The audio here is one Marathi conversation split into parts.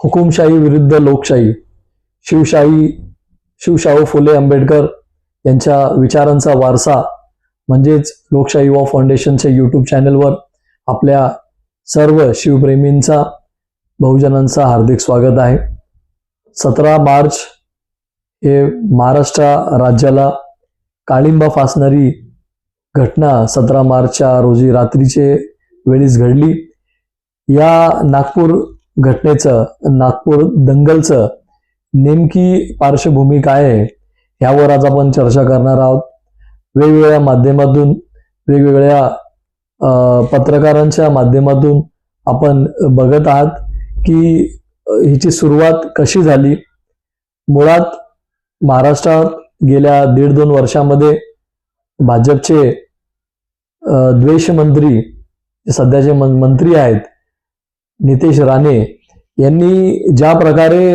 हुकुमशाही विरुद्ध लोकशाही, शिवशाहू फुले आंबेडकर यांच्या विचारांचा वारसा म्हणजेच लोकशाही युवा फाउंडेशनच्या यूट्यूब चॅनलवर आपल्या सर्व शिवप्रेमींचा, बहुजनांचा हार्दिक स्वागत आहे. 17 मार्च हे महाराष्ट्र राज्याला काळिंबा फासणारी घटना 17 मार्चच्या रोजी रात्रीचे वेळीच घडली. या नागपूर घटनेचं, नागपूर दंगलचं नेमकी पार्श्वभूमी काय आहे यावर आज आपण चर्चा करणार आहोत. वेगवेगळ्या माध्यमातून, वेगवेगळ्या पत्रकारांच्या माध्यमातून आपण बघत आहात की हिची सुरुवात कशी झाली. मुळात महाराष्ट्रात गेल्या 1.5-2 वर्षामध्ये भाजपचे द्वेष मंत्री, सध्याचे मंत्री आहेत नितेश राणे यांनी ज्या प्रकारे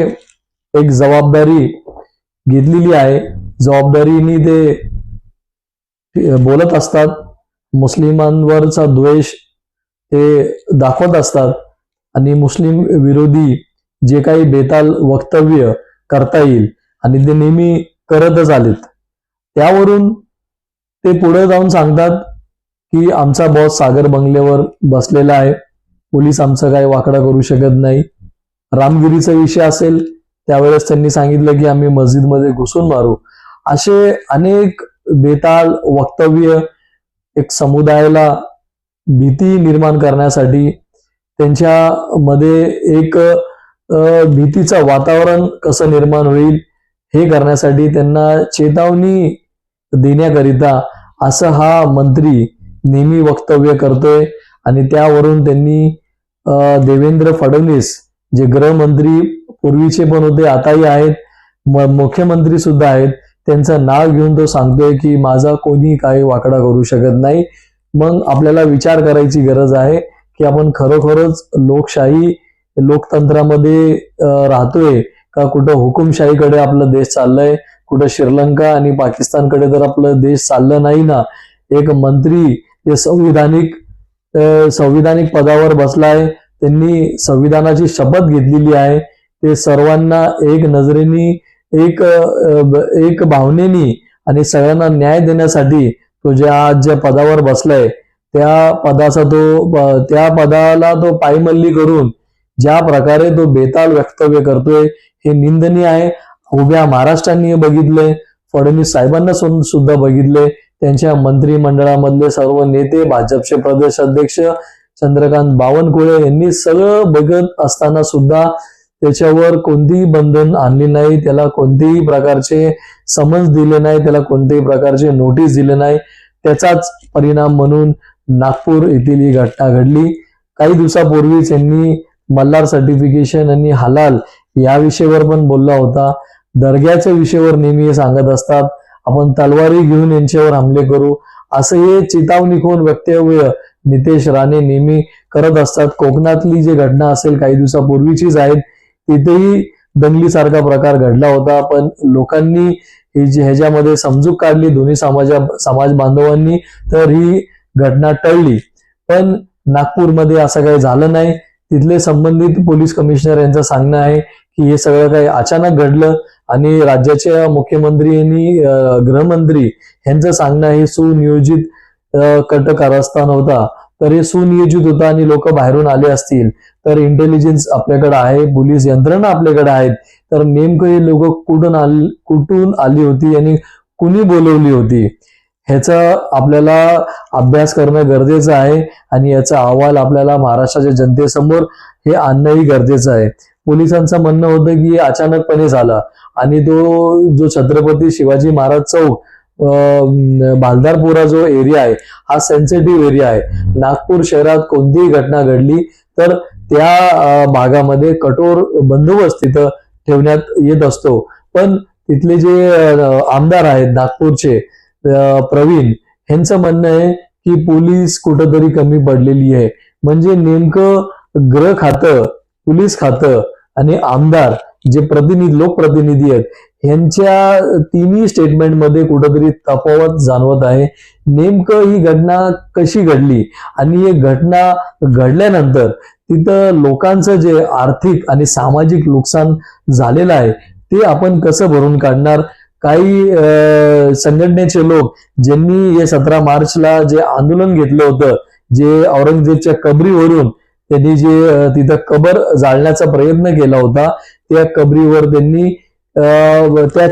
एक जबाबदारी घेतलेली आहे, जबाबदारीने ते बोलत असतात, मुस्लिमांवरचा द्वेष ते दाखवत असतात आणि मुस्लिम विरोधी जे काही बेताल वक्तव्य करता येईल आणि ते नेहमी करतच आलेत. त्यावरून ते पुढे जाऊन सांगतात की आमचा बॉस सागर बंगल्यावर बसलेला आहे, पोलीस आमचं काही वाकडा करू शकत नाही. रामगिरीचा विषय असेल त्यावेळेस त्यांनी सांगितलं की आम्ही मस्जिदमध्ये घुसून मारू. असे अनेक बेताल वक्तव्य एक समुदायाला भीती निर्माण करण्यासाठी, त्यांच्यामध्ये एक भीतीचं वातावरण कसं निर्माण होईल हे करण्यासाठी, त्यांना चेतावणी देण्याकरिता असं हा मंत्री नेहमी वक्तव्य करतोय. आणि त्यावरून त्यांनी देवेंद्र फडणवीस जे गृहमंत्री पूर्वीचे पण होते, आताही आहेत, मुख्यमंत्री सुद्धा आहेत, त्यांचं नाव घेऊन तो सांगतोय की माझा कोणी काही वाकडा करू शकत नाही. मग आपल्याला विचार करायची गरज आहे की आपण खरोखरच लोकशाही, लोकतंत्रामध्ये राहतोय का कुठं हुकुमशाहीकडे आपला देश चाललाय, कुठं श्रीलंका आणि पाकिस्तानकडे तर आपलं देश चाललं नाही ना. एक मंत्री जे संविधानिक पदावर बसलाय, त्यांनी संविधानाची शपथ घेतलेली आहे, ते सर्वांना एक नजरेने, एक भावनेनी आणि सगळ्यांना न्याय देण्यासाठी तो ज्या पदावर बसलाय त्या पदाला तो पायमल्ली करून ज्या प्रकारे तो बेताल वक्तव्य करतोय हे निंदनीय आहे. उभ्या महाराष्ट्रांनी बघितलंय, फडणवीस साहेबांना सुद्धा बघितले, त्यांच्या मंत्रिमंडळामधले सर्व नेते, भाजपचे प्रदेश अध्यक्ष चंद्रकांत बावनकुळे यांनी सगळं बघत असताना सुद्धा त्याच्यावर कोणतीही बंधन आणली नाही, त्याला कोणतेही प्रकारचे समन्स दिले नाही, त्याला कोणत्याही प्रकारचे नोटीस दिले नाही. त्याचाच परिणाम म्हणून नागपूर येथील ही घटना घडली. काही दिवसापूर्वीच यांनी मल्हार सर्टिफिकेशन आणि हलाल या विषयावर पण बोलला होता. दर्ग्याच्या विषयावर नेहमी सांगत असतात आपण तलवारी घेऊन यांच्यावर हमले करू, असं हे चेतावणीखोर वक्तव्य नितेश राणे नेहमी करत असतात. कोकणातली जी घटना असेल काही दिवसापूर्वीचीच आहेत, तिथेही दंगलीसारखा प्रकार घडला होता, पण लोकांनी ह्याच्यामध्ये समजूक काढली, दोन्ही समाज बांधवांनी, तर ही घटना टळली. पण नागपूरमध्ये असं काही झालं नाही. तिथले संबंधित पोलीस कमिशनर यांचं सांगणं आहे की हे सगळं काही अचानक घडलं आणि राज्याच्या मुख्यमंत्री आणि गृहमंत्री यांचं सांगणं हे सुनियोजित कट कारस्थान होता. तर हे सुनियोजित होतं आणि लोक बाहेरून आले असतील तर इंटेलिजन्स आपल्याकडे आहे, पोलीस यंत्रणा आपल्याकडे आहेत, तर नेमकं हे लोक कुठून आली होती आणि कुणी बोलवली होती ह्याचा आपल्याला अभ्यास करणं गरजेचं आहे आणि याचा अहवाल आपल्याला महाराष्ट्राच्या जनतेसमोर हे आणणंही गरजेचं आहे. पोलिसांचं म्हणणं होतं की अचानकपणे झाला आणि तो जो छत्रपती शिवाजी महाराज चौक, भालदारपुरा जो एरिया आहे हा सेन्सिटिव्ह एरिया आहे. नागपूर शहरात कोणतीही घटना घडली तर त्या भागामध्ये कठोर बंदोबस्त तिथं ठेवण्यात येत असतो. पण तिथले जे आमदार आहेत नागपूरचे प्रवीण, यांचं म्हणणं आहे की पोलीस कुठंतरी कमी पडलेली आहे. म्हणजे नेमकं गृह खातं, पोलीस खातं आणि आमदार जे लोकप्रतिनिधी आहेत यांच्या तिन्ही स्टेटमेंटमध्ये कुठंतरी तफावत जाणवत आहे. नेमकं ही घटना कशी घडली आणि ही घटना घडल्यानंतर तिथं लोकांचं जे आर्थिक आणि सामाजिक नुकसान झालेलं आहे ते आपण कसं भरून काढणार. काही संघटनेचे लोक ज्यांनी हे 17 मार्चला जे आंदोलन घेतलं होतं, जे औरंगजेबच्या कबरीवरून त्यांनी जे तिथं कबर जाळण्याचा प्रयत्न केला होता, त्या कबरीवर त्यांनी त्या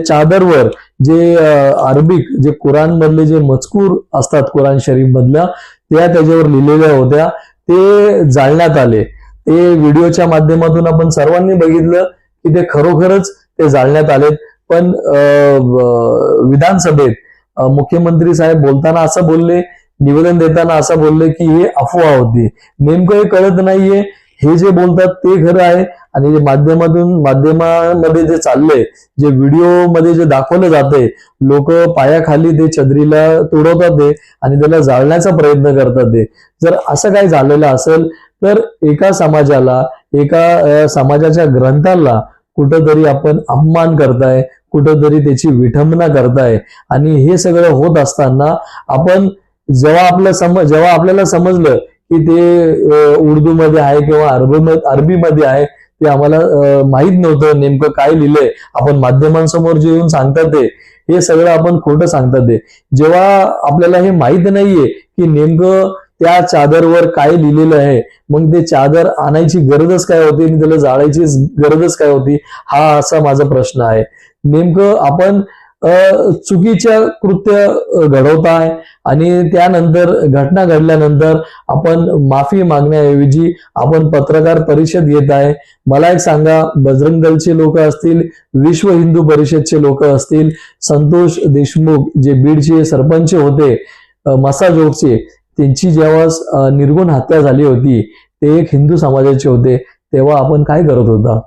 चादरवर जे अरबिक जे कुराण मधले जे मजकूर असतात कुराण शरीफ मधल्या त्या त्याच्यावर लिहिलेल्या होत्या, ते जाळण्यात आले. ते व्हिडिओच्या माध्यमातून आपण सर्वांनी बघितलं की ते खरोखरच ते जाळण्यात आलेत. पण विधानसभेत मुख्यमंत्री साहेब बोलताना असं बोलले, निवेदन देताना असं बोलले की हे अफवा होती. नेमकं हे कळत नाहीये, हे जे बोलतात ते खरं आहे आणि जे माध्यमामध्ये जे चाललंय, जे व्हिडिओ मध्ये जे दाखवलं जाते, लोक पायाखाली ते छत्रीला तोडवतात ते आणि त्याला जाळण्याचा प्रयत्न करतात ते. जर असं काही झालेलं असेल तर एका समाजाला, एका समाजाच्या ग्रंथाला कुठंतरी आपण अपमान करताय, कुठंतरी त्याची विठंबना करताय. आणि हे सगळं होत असताना आपण जेव्हा आपल्याला समजलं की ते उर्दू मध्ये आहे किंवा अरबी मध्ये आहे, ते आम्हाला माहित नव्हतं नेमकं काय लिहिलंय. आपण माध्यमांसमोर जे येऊन सांगतात हे सगळं आपण खोटं सांगतात ते. जेव्हा आपल्याला हे माहित नाहीये की नेमकं त्या चादरवर काय लिहिलेलं आहे, मग ते चादर आणायची गरजच काय होती आणि त्याला जाळायची गरजच काय होती, हा असा माझा प्रश्न आहे. नेमकं आपण चुकीच्या कृत्य घडवताय आणि त्यानंतर घटना घडल्यानंतर आपण माफी मागण्याऐवजी आपण पत्रकार परिषद घेत आहे. मला एक सांगा, बजरंग दलचे लोक असतील, विश्व हिंदू परिषदचे लोक असतील, संतोष देशमुख जे बीडचे सरपंच होते मसाजोगचे, त्यांची जेव्हा निर्गुण हत्या झाली होती, ते एक हिंदू समाजाचे होते, तेव्हा आपण काय करत होता.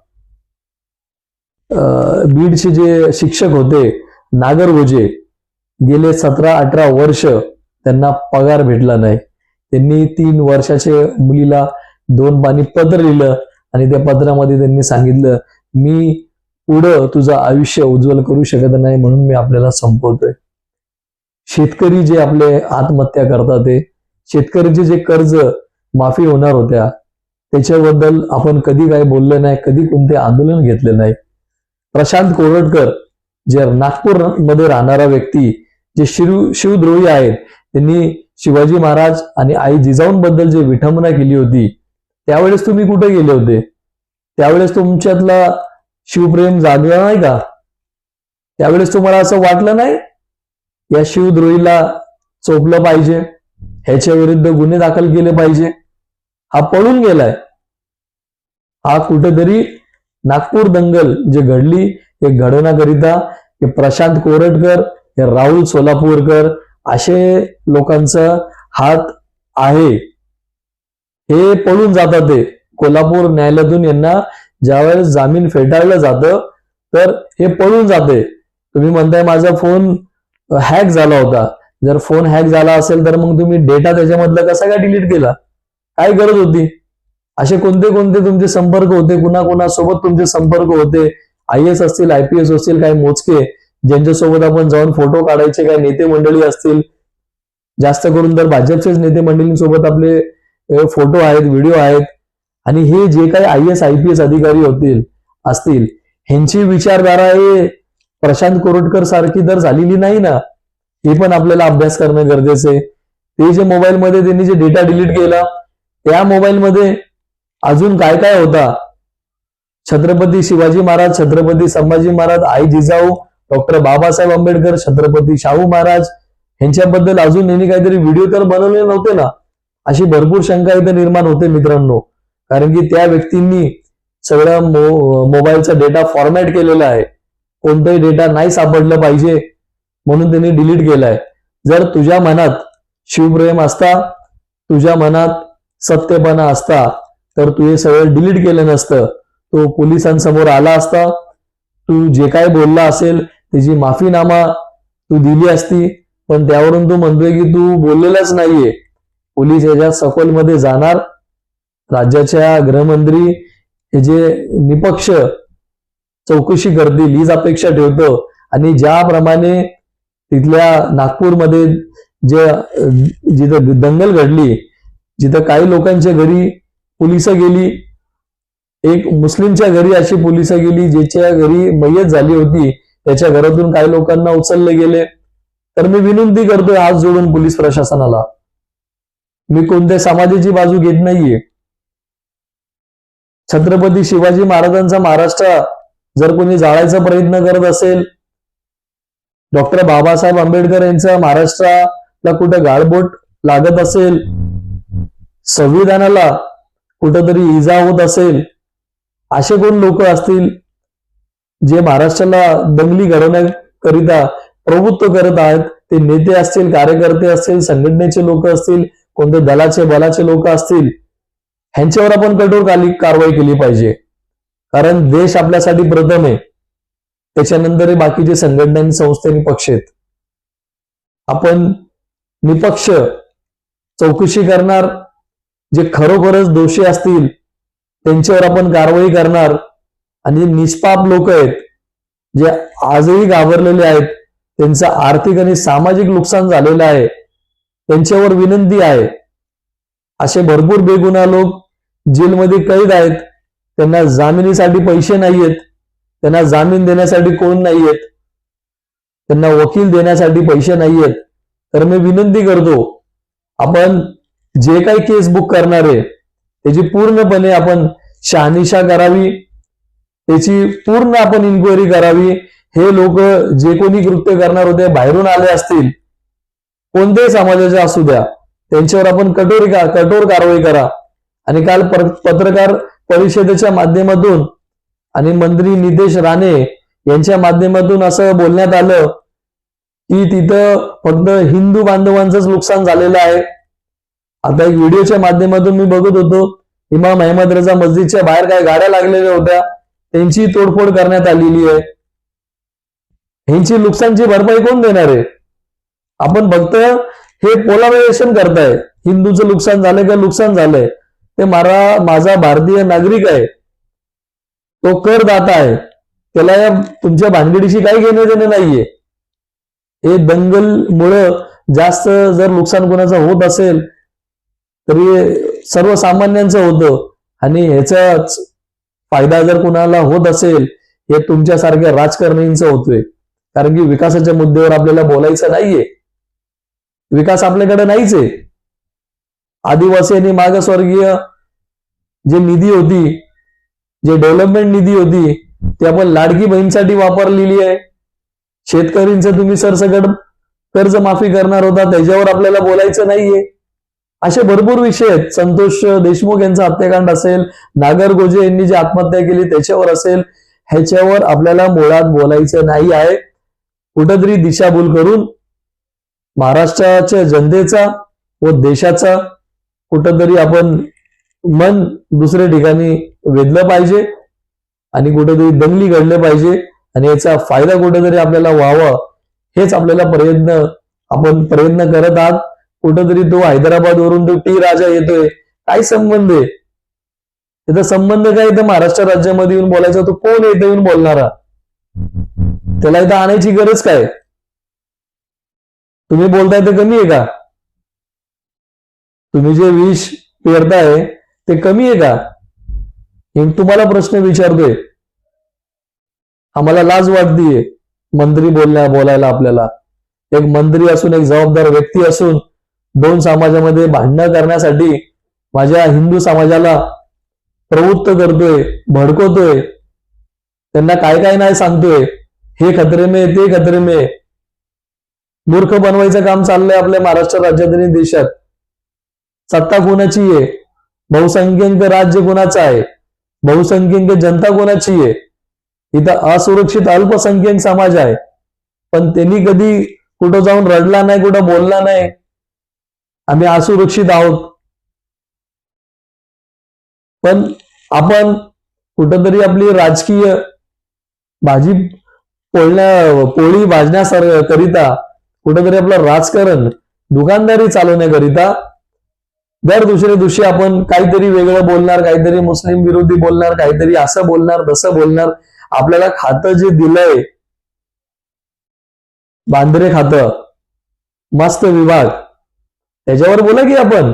बीडचे जे शिक्षक होते नागरगोजे, गेले 17-18 वर्ष त्यांना पगार भेटला नाही. त्यांनी 3 वर्षाच्या मुलीला 2 पानी पत्र लिहिलं आणि त्या पत्रामध्ये त्यांनी सांगितलं, मी पुढं तुझं आयुष्य उज्ज्वल करू शकत नाही म्हणून मी आपल्याला संपवतोय. शेतकरी जे आपले आत्महत्या करतात, ते शेतकऱ्याचे जे कर्ज माफी होणार होत्या त्याच्याबद्दल आपण कधी काही बोललं नाही, कधी कोणते आंदोलन घेतले नाही. प्रशांत कोरटकर जे नागपूर मध्ये राहणारा व्यक्ती, जे शिवद्रोही आहेत, त्यांनी शिवाजी महाराज आणि आई जिजाऊंबद्दल जे विठंबना केली होती, त्यावेळेस तुम्ही कुठे गेले होते. त्यावेळेस तुमच्यातला शिवप्रेम जागला नाही का. त्यावेळेस तुम्हाला असं वाटलं नाही या शिवद्रोहीला चोपलं पाहिजे, ह्याच्या विरुद्ध गुन्हे दाखल केले पाहिजे. हा पळून गेलाय. हा कुठेतरी नागपूर दंगल जे घडली हे घडवण्याकरिता हे प्रशांत कोरटकर, हे राहुल सोलापूरकर असे लोकांचा हात आहे. हे पळून जातात. ते कोल्हापूर न्यायालयातून यांना ज्यावेळेस जामीन फेटाळलं जातं तर हे पळून जाते. तुम्ही म्हणताय माझा फोन हॅक झाला होता. जर फोन हॅक झाला असेल तर मग तुम्ही डेटा त्याच्यामधला कसा काय डिलीट केला, काय गरज होती. असे कोणते कोणते तुमचे संपर्क होते, कुणाकुणासोबत तुमचे संपर्क होते, IAS असतील, IPS असतील, काही मोजके ज्यांच्यासोबत आपण जाऊन फोटो काढायचे, काही नेते मंडळी असतील, जास्त करून तर भाजपचेच नेते मंडळींसोबत आपले फोटो आहेत, व्हिडिओ आहेत. आणि हे जे काही IAS IPS अधिकारी असतील ह्यांची विचारधारा हे प्रशांत कोरटकर सारखी तर झालेली नाही ना. हे पण आपल्याला अभ्यास करणं गरजेचं आहे. ते जे मोबाईलमध्ये त्यांनी जे डेटा डिलीट केला, त्या मोबाईलमध्ये अजून काय काय होता. छत्रपती शिवाजी महाराज, छत्रपती संभाजी महाराज, आई जिजाऊ, डॉक्टर बाबासाहेब आंबेडकर, छत्रपती शाहू महाराज यांच्याबद्दल अजून यांनी काहीतरी व्हिडिओ तर बनवले नव्हते ना. अशी भरपूर शंका इथे निर्माण होते मित्रांनो. कारण की त्या व्यक्तींनी सगळं मोबाईलचा डेटा फॉर्मॅट केलेला आहे. कोणताही डेटा नाही सापडलं पाहिजे म्हणून त्यांनी डिलीट केलाय. जर तुझ्या मनात शिवप्रेम असता, तुझ्या मनात सत्यपणा असता तर तू हे सगळं डिलीट केलं नसतं. तो पोलिसांसमोर आला असता, तू जे काय बोलला असेल त्याची माफीनामा तू दिली असती. पण त्यावरून तू म्हणतोय की तू बोललेलाच नाहीये. पोलीस याच्या सखोलमध्ये जाणार. राज्याच्या गृहमंत्री हे जे निपक्ष चौकशी करतील हीच अपेक्षा ठेवतो. आणि ज्याप्रमाणे तिथल्या नागपूरमध्ये जिथं दंगल घडली, जिथं काही लोकांच्या घरी पोलिस गेली, एक मुस्लिमच्या घरी अशी पोलिस गेली ज्याच्या घरी मयत झाली होती, त्याच्या घरातून काही लोकांना उचलले गेले. तर मी विनंती करतोय हात जोडून पोलीस प्रशासनाला, मी कोणत्या समाजाची बाजू घेत नाहीये. छत्रपती शिवाजी महाराजांचा महाराष्ट्र जर कोणी जाळायचा प्रयत्न करत असेल, डॉक्टर बाबासाहेब आंबेडकर यांचा महाराष्ट्राला कुठं गाळबोट लागत असेल, संविधानाला कुठंतरी इजा होत असेल, असे कोण लोक असतील जे महाराष्ट्राला दंगली घडवण्याकरिता प्रभुत्व करत आहेत, ते नेते असतील, कार्यकर्ते असतील, संघटनेचे लोक असतील, कोणते दलाचे बलाचे लोक असतील, ह्यांच्यावर आपण कठोर कारवाई केली पाहिजे. कारण देश आपल्यासाठी प्रथम आहे, त्याच्यानंतर बाकीचे संघटना, संस्थे आणि पक्ष आहेत. आपण निपक्ष चौकशी करणार, जे खरोखरच दोषी असतील त्यांच्यावर आपण कारवाई करणार, आणि निष्पाप लोक आहेत जे आजही घाबरलेले आहेत, त्यांचं आर्थिक आणि सामाजिक नुकसान झालेलं आहे, त्यांच्यावर विनंती आहे. असे भरपूर बेगुन्हा लोक जेलमध्ये कैद आहेत, त्यांना जामिनीसाठी पैसे नाहीयेत, त्यांना जामीन देण्यासाठी कोण नाहीयेत, त्यांना वकील देण्यासाठी पैसे नाहीयेत. तर मी विनंती करतो, आपण जे काही केस बुक करणार आहे त्याची पूर्णपणे आपण शहानिशा करावी, त्याची पूर्ण आपण इन्क्वायरी करावी. हे लोक जे कोणी कृत्य करणार होते, बाहेरून आले असतील, कोणत्याही समाजाचे असू द्या, त्यांच्यावर आपण कठोर कारवाई करा. आणि काल पत्रकार परिषदेच्या माध्यमातून आणि मंत्री नितेश राणे यांच्या माध्यमातून असं बोलण्यात आलं की तिथं फक्त हिंदू बांधवांचंच नुकसान झालेलं आहे. आता एक व्हिडिओच्या माध्यमातून मी बघत होतो, इमाम अहमद रजा मस्जिदच्या बाहेर काय गाड्या लागलेल्या होत्या, त्यांची तोडफोड करण्यात आलेली आहे. ह्यांची नुकसानची भरपाई कोण देणार आहे? आपण फक्त हे पोलरायझेशन करताय, हिंदूचं नुकसान झालंय का नुकसान झालंय, ते माझा भारतीय नागरिक आहे, तो करदाता आहे, त्याला या तुमच्या भानगडीशी काही घेणं देणं नाहीये. हे दंगलमुळं जास्त जर नुकसान कोणाचं होत असेल तरी सर्वसामान्यांचं होतं, आणि ह्याचाच फायदा जर कोणाला होत असेल हे तुमच्यासारख्या राजकारणींचं होतोय. कारण की विकासाच्या मुद्द्यावर आपल्याला बोलायचं नाहीये, विकास आपल्याकडे नाहीच आहे. आदिवासी आणि मागासवर्गीय जे निधी होती, जे डेव्हलपमेंट निधी होती, ती आपण लाडकी बहीणसाठी वापरलेली आहे. शेतकऱ्यांचं तुम्ही सरसकट कर्ज माफी करणार होता, त्याच्यावर आपल्याला बोलायचं नाहीये. असे भरपूर विषय आहेत. संतोष देशमुख यांचा हत्याकांड असेल, नागरगोजे यांनी जी आत्महत्या केली त्याच्यावर असेल, ह्याच्यावर आपल्याला मुळात बोलायचं नाही आहे. कुठंतरी दिशाभूल करून महाराष्ट्राच्या जनतेचा व देशाचा कुठंतरी आपण मन दुसऱ्या ठिकाणी वेधलं पाहिजे, आणि कुठेतरी दंगली घडले पाहिजे, आणि याचा फायदा कुठेतरी आपल्याला व्हावा, हेच आपल्याला आपण प्रयत्न करत आहात. कुठंतरी तो हैदराबाद वरून तो टी राजा येतोय, काय संबंध आहे त्याचा? संबंध काय? इथं महाराष्ट्र राज्यामध्ये येऊन बोलायचा, तो कोण येतो येऊन बोलणारा? त्याला इथं आणायची गरज काय? तुम्ही बोलताय ते कमी आहे का? तुम्ही जे विष पेरताय ते कमी आहे का? हे तुम्हाला प्रश्न विचारतोय. आम्हाला लाज वाटतीये मंत्री बोलायला. आपल्याला एक मंत्री असून, एक जबाबदार व्यक्ती असून, दोन समाजामध्ये भांडणं करण्यासाठी माझ्या हिंदू समाजाला प्रवृत्त करतोय, भडकवतोय, त्यांना काय काय नाही सांगतोय, हे खतरे में ते खतरे में. मूर्ख बनवायचं काम चाललंय आपल्या महाराष्ट्र राज्यात आणि देशात. सत्ता कोणाची आहे? बहुसंख्याक राज्य कोणाचं आहे? बहुसंख्याक जनता कोणाची आहे? इथं असुरक्षित अल्पसंख्याक समाज आहे, पण त्यांनी कधी कुठं जाऊन रडला नाही, कुठं बोलला नाही आम्ही असुरक्षित आहोत. पण आपण कुठंतरी आपली राजकीय पोळी भाजण्याकरिता, कुठंतरी आपलं राजकारण दुकानदारी चालवण्याकरिता दर दुसऱ्या दिवशी आपण काहीतरी वेगळं बोलणार, काहीतरी मुस्लिम विरोधी बोलणार, काहीतरी असं बोलणार, तसं बोलणार. आपल्याला खातं जे दिलंय, बांद्रे खातं, मस्त विभाग, त्याच्यावर बोला की आपण.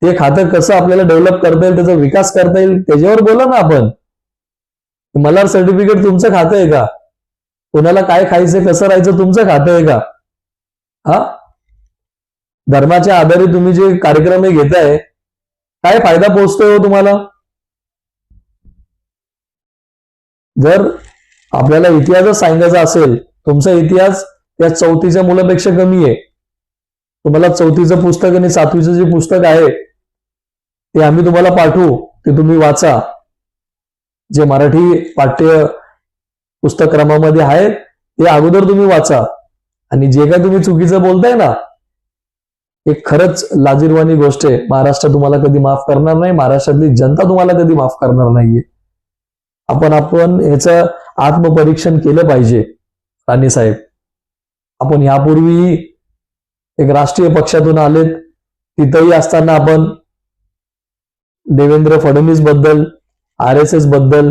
ते खातं कसं आपल्याला डेव्हलप करता येईल, त्याचा विकास करता येईल, त्याच्यावर बोला ना आपण. मल्हार सर्टिफिकेट तुमचं खातं आहे का? कोणाला काय खायचं कसं राहायचं तुमचं खातं आहे का? हा, धर्माच्या आधारे तुम्ही जे कार्यक्रम हे घेताय, काय फायदा पोहोचतोय हो तुम्हाला? जर आपल्याला इतिहासच सांगायचा असेल, तुमचा इतिहास त्या 4थीच्या मुलापेक्षा कमी आहे. तुम्हाला 4थीचं पुस्तक आणि 7वीचं जे पुस्तक आहे ते आम्ही तुम्हाला पाठवू, ते तुम्ही वाचा. जे मराठी पाठ्य पुस्तक क्रमामध्ये आहेत ते अगोदर तुम्ही वाचा. आणि जे काय तुम्ही चुकीचं बोलताय ना, हे खरंच लाजिरवाणी गोष्ट आहे. महाराष्ट्र तुम्हाला कधी माफ करणार नाही, महाराष्ट्रातली जनता तुम्हाला कधी माफ करणार नाहीये. आपण ह्याचं आत्मपरीक्षण केलं पाहिजे. राणे साहेब, आपण यापूर्वी एक राष्ट्रीय पक्षातून आलेत, तिथंही असताना आपण देवेंद्र फडणवीस बद्दल, RSS बद्दल,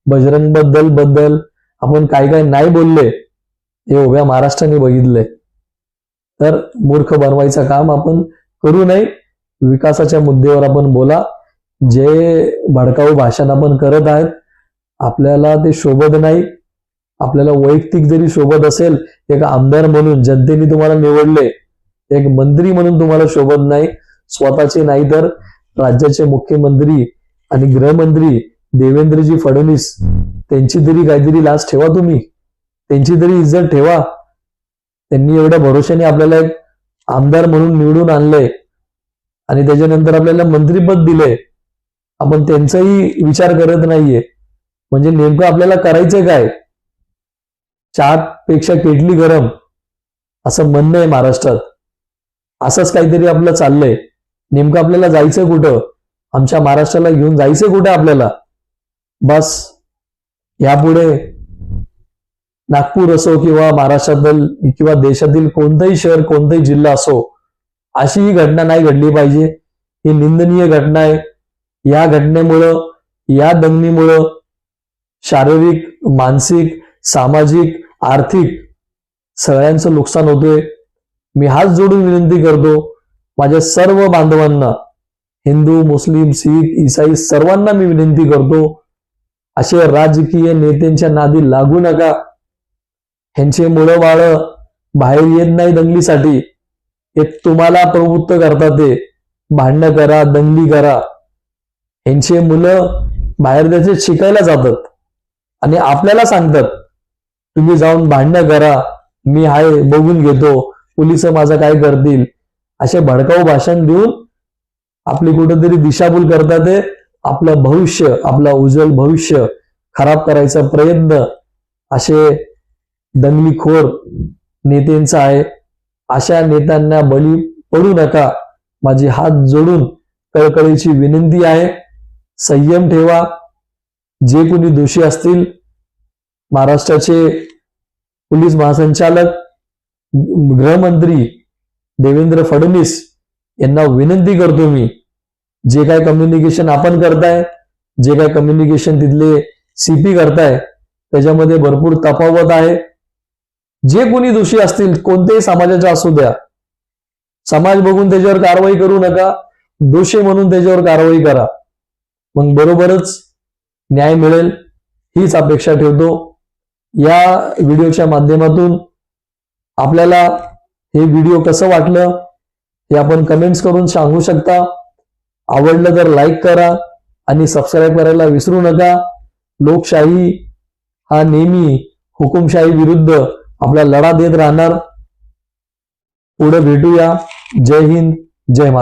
बजरंग बद्दल आपण काय काय नाही बोलले, हे उभ्या महाराष्ट्राने बघितलंय. तर मूर्ख बनवायचं काम आपण करू नये. विकासाच्या मुद्द्यावर आपण बोला. जे भडकाऊ भाषण आपण करत आहेत, आपल्याला ते शोभत नाही. आपल्याला वैयक्तिक जरी शोभत असेल, एक आमदार म्हणून जनतेने तुम्हाला निवडले, एक मंत्री म्हणून तुम्हाला शोभत नाही. स्वतःचे नाही तर राज्याचे मुख्यमंत्री आणि गृहमंत्री देवेंद्रजी फडणवीस, त्यांची तरी काहीतरी लाज ठेवा तुम्ही, त्यांची तरी इज्जत ठेवा. त्यांनी एवढ्या भरोशाने आपल्याला एक आमदार म्हणून निवडून आणलंय आणि त्याच्यानंतर आपल्याला मंत्रीपद दिलंय. आपण त्यांचाही विचार करत नाहीये. म्हणजे नेमकं आपल्याला करायचंय काय? चहापेक्षा केटली गरम असं म्हणणं आहे महाराष्ट्रात. असंच काहीतरी आपलं चाललंय. नेमकं आपल्याला जायचं कुठं? आमच्या महाराष्ट्राला घेऊन जायचंय कुठे आपल्याला? बस यापुढे नागपूर असो किंवा महाराष्ट्रातील किंवा देशातील कोणतंही शहर, कोणताही जिल्हा असो, अशी ही घटना नाही घडली पाहिजे. ही निंदनीय घटना आहे. या घटनेमुळं, या दंगलीमुळं शारीरिक, मानसिक, सामाजिक, आर्थिक सगळ्यांचं नुकसान होतोय. मी हात जोडून विनंती करतो माझ्या सर्व बांधवांना, हिंदू, मुस्लिम, शीख, ईसाई सर्वांना मी विनंती करतो, असे राजकीय नेत्यांच्या नादी लागू नका. ह्यांचे मुलं बाळ बाहेर येत नाही दंगलीसाठी. हे तुम्हाला प्रवृत्त करतात, ते भांडणं करा, दंगली करा. ह्यांचे मुलं बाहेर त्याचे शिकायला जातात आणि आपल्याला सांगतात तुम्ही जाऊन भांडणं करा, मी आहे बघून घेतो, पोलिस माझं काय करतील. असे भडकाऊ भाषण देऊन आपली कुठेतरी दिशाभूल करतात. ते आपलं भविष्य, आपलं उज्ज्वल भविष्य खराब करायचा प्रयत्न असे दंगलीखोर नेत्यांचा आहे. अशा नेत्यांना बळी पडू नका. माझी हात जोडून कळकळीची विनंती आहे. संयम ठेवा. जे कोणी दोषी असतील, महाराष्ट्राचे पोलीस महासंचालक, गृहमंत्री देवेंद्र फडणवीस यांना विनंती करतो मी, जे काय कम्युनिकेशन आपण करताय, जे काय कम्युनिकेशन तिथले CP करताय, त्याच्यामध्ये भरपूर तफावत आहे. जे कोणी दोषी असतील, कोणत्याही समाजाच्या असू द्या, समाज बघून त्याच्यावर कारवाई करू नका, दोषी म्हणून त्याच्यावर कारवाई करा. मग बरोबरच न्याय मिळेल हीच अपेक्षा ठेवतो. या व्हिडिओच्या माध्यमातून आपल्याला हे व्हिडिओ कसं वाटलं हे आपण कमेंट्स करून सांगू शकता. आवडलं तर लाईक करा आणि सबस्क्राईब करायला विसरू नका. लोकशाही हा नेहमी हुकुमशाही विरुद्ध आपला लढा देत राहणार. पुढे भेटूया. जय हिंद, जय महाराष्ट्र.